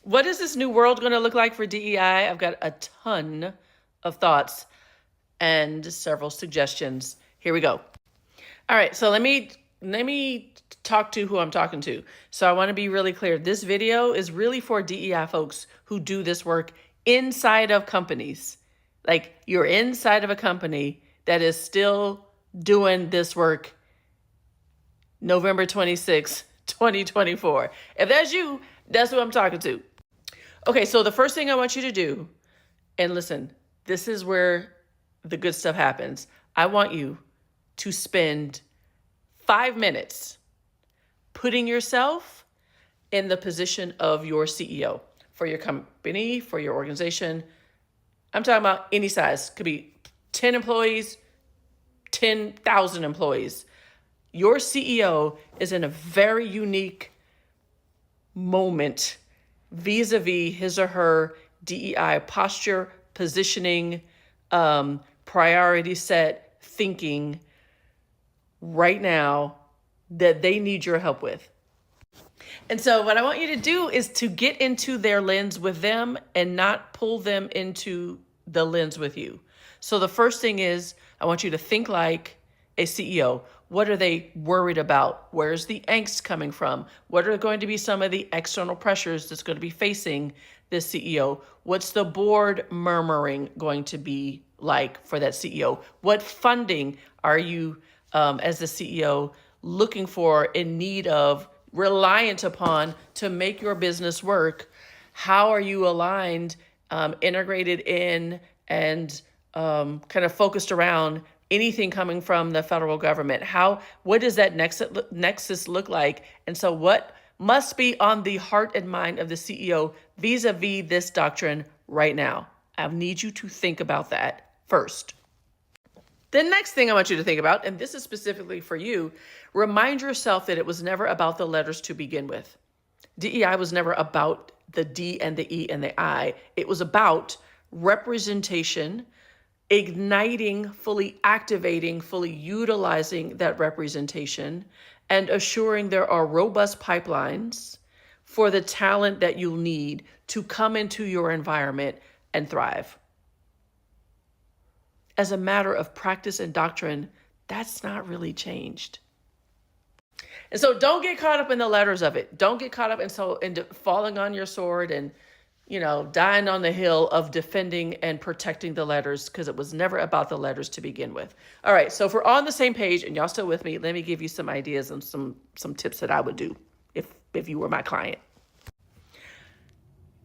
What is this new world going to look like for DEI? I've got a ton of thoughts and several suggestions. Here we go. All right, so let me talk to who I'm talking to. So I want to be really clear. This video is really for DEI folks who do this work inside of companies. Like, you're inside of a company that is still doing this work November 26, 2024. If that's you, that's who I'm talking to. Okay, so the first thing I want you to do, and listen, this is where the good stuff happens. I want you to spend 5 minutes putting yourself in the position of your CEO for your company, for your organization. I'm talking about any size. Could be 10 employees, 10,000 employees. Your CEO is in a very unique moment vis-a-vis his or her DEI posture, positioning, priority set, thinking right now that they need your help with. And so what I want you to do is to get into their lens with them and not pull them into the lens with you. So the first thing is, I want you to think like a CEO. What are they worried about? Where's the angst coming from? What are going to be some of the external pressures that's going to be facing this CEO? What's the board murmuring going to be like for that CEO? What funding are you, as the CEO, looking for, in need of, reliant upon to make your business work? How are you aligned, integrated in, and kind of focused around anything coming from the federal government? What does that nexus look like? And so what must be on the heart and mind of the CEO vis-a-vis this doctrine right now? I need you to think about that first. The next thing I want you to think about, and this is specifically for you, remind yourself that it was never about the letters to begin with. DEI was never about the D and the E and the I. It was about representation, igniting, fully activating, fully utilizing that representation, and assuring there are robust pipelines for the talent that you'll need to come into your environment and thrive. As a matter of practice and doctrine, that's not really changed. And so don't get caught up in the letters of it. Don't get caught up in falling on your sword and, dying on the hill of defending and protecting the letters, because it was never about the letters to begin with. All right, so if we're on the same page and y'all still with me, let me give you some ideas and some tips that I would do if you were my client.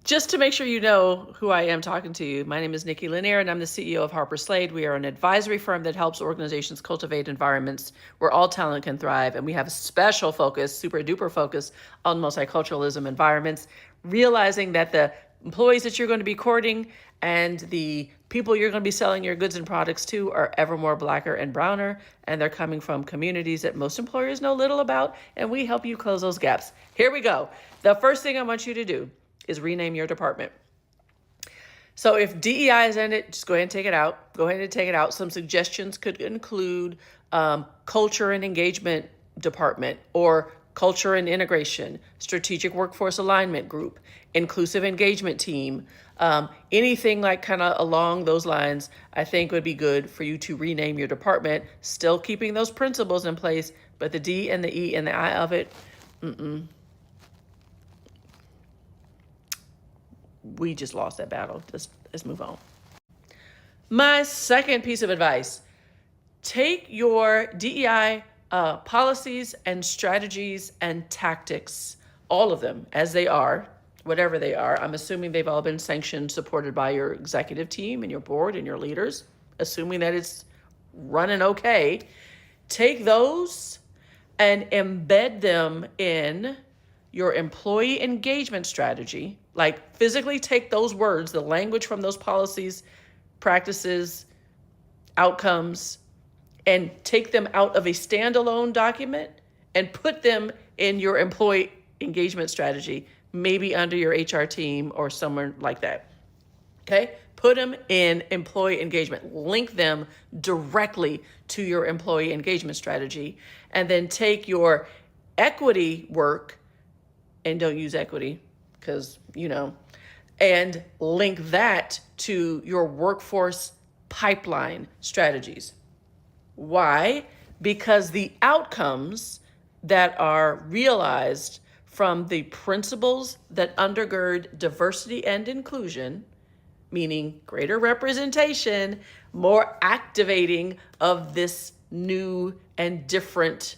Just to make sure you know who I am talking to you, my name is Nikki Lanier, and I'm the CEO of Harper Slade. We are an advisory firm that helps organizations cultivate environments where all talent can thrive, and we have a special focus, super duper focus, on multiculturalism environments, realizing that the employees that you're going to be courting and the people you're going to be selling your goods and products to are ever more blacker and browner, and they're coming from communities that most employers know little about, and we help you close those gaps. Here we go. The first thing I want you to do is rename your department. So if DEI is in it, just go ahead and take it out. Go ahead and take it out. Some suggestions could include culture and engagement department, or culture and integration, strategic workforce alignment group, inclusive engagement team, anything like kind of along those lines, I think would be good for you to rename your department, still keeping those principles in place, but the D and the E and the I of it, we just lost that battle. Let's move on. My second piece of advice, take your DEI policies and strategies and tactics, all of them as they are, whatever they are. I'm assuming they've all been sanctioned, supported by your executive team and your board and your leaders, assuming that it's running okay. Take those and embed them in your employee engagement strategy. Like, physically take those words, the language from those policies, practices, outcomes, and take them out of a standalone document and put them in your employee engagement strategy, maybe under your HR team or somewhere like that. Okay? Put them in employee engagement. Link them directly to your employee engagement strategy. And then take your equity work, and don't use equity, because, and link that to your workforce pipeline strategies. Why? Because the outcomes that are realized from the principles that undergird diversity and inclusion, meaning greater representation, more activating of this new and different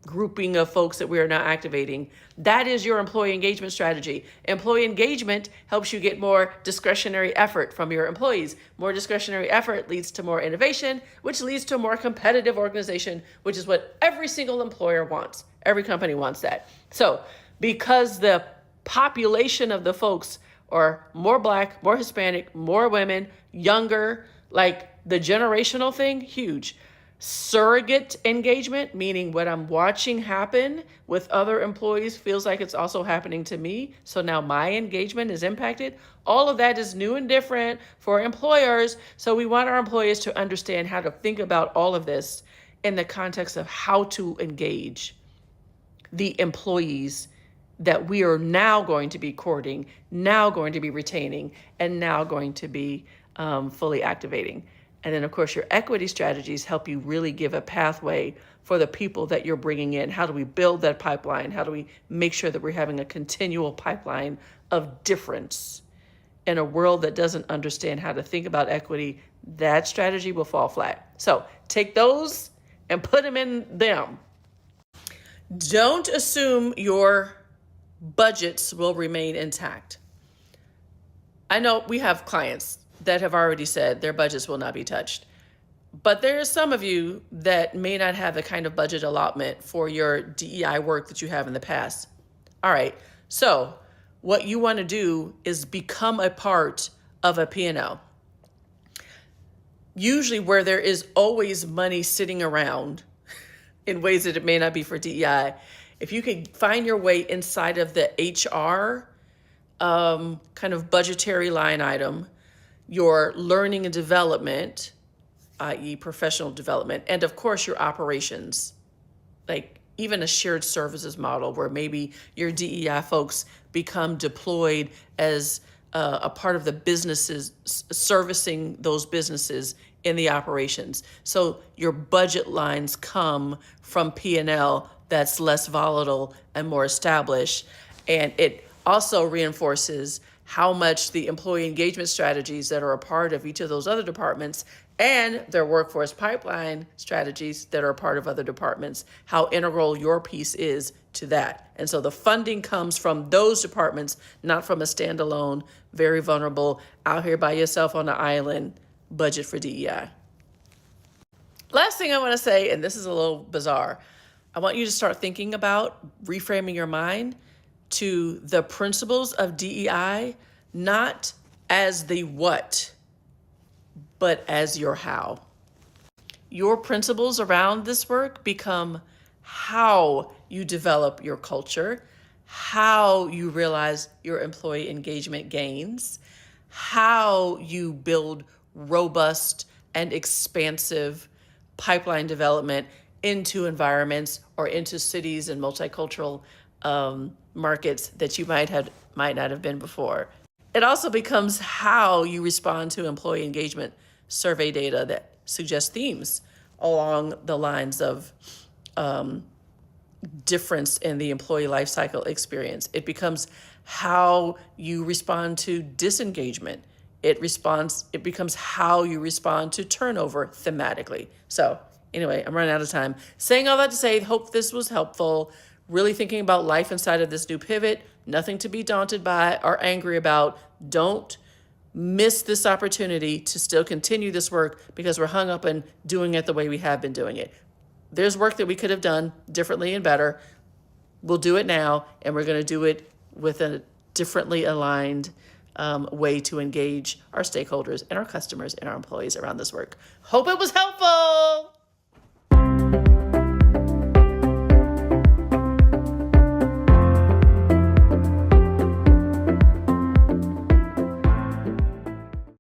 grouping of folks that we are now activating. That is your employee engagement strategy. Employee engagement helps you get more discretionary effort from your employees. More discretionary effort leads to more innovation, which leads to a more competitive organization, which is what every single employer wants. Every company wants that. So because the population of the folks are more Black, more Hispanic, more women, younger, like the generational thing, huge. Surrogate engagement, meaning what I'm watching happen with other employees feels like it's also happening to me. So now my engagement is impacted. All of that is new and different for employers. So we want our employees to understand how to think about all of this in the context of how to engage the employees that we are now going to be courting, now going to be retaining, and now going to be fully activating. And then, of course, your equity strategies help you really give a pathway for the people that you're bringing in. How do we build that pipeline? How do we make sure that we're having a continual pipeline of difference? In a world that doesn't understand how to think about equity, that strategy will fall flat. So take those and put them in them. Don't assume your budgets will remain intact. I know we have clients that have already said their budgets will not be touched. But there are some of you that may not have the kind of budget allotment for your DEI work that you have in the past. All right, so what you want to do is become a part of a P&L. Usually where there is always money sitting around in ways that it may not be for DEI, if you could find your way inside of the HR kind of budgetary line item, your learning and development, i.e. professional development, and of course your operations, like even a shared services model where maybe your DEI folks become deployed as a part of the businesses, servicing those businesses in the operations. So your budget lines come from P&L that's less volatile and more established. And it also reinforces how much the employee engagement strategies that are a part of each of those other departments and their workforce pipeline strategies that are a part of other departments, how integral your piece is to that. And so the funding comes from those departments, not from a standalone, very vulnerable, out here by yourself on the island budget for DEI. Last thing I want to say, and this is a little bizarre, I want you to start thinking about reframing your mind to the principles of DEI, not as the what, but as your how. Your principles around this work become how you develop your culture, how you realize your employee engagement gains, how you build robust and expansive pipeline development into environments or into cities and multicultural markets that you might not have been before. It also becomes how you respond to employee engagement survey data that suggests themes along the lines of difference in the employee life cycle experience. It becomes how you respond to disengagement. It becomes how you respond to turnover thematically. So anyway, I'm running out of time. Saying all that to say, hope this was helpful. Really thinking about life inside of this new pivot, nothing to be daunted by or angry about. Don't miss this opportunity to still continue this work because we're hung up in doing it the way we have been doing it. There's work that we could have done differently and better. We'll do it now, and we're going to do it with a differently aligned way to engage our stakeholders and our customers and our employees around this work. Hope it was helpful.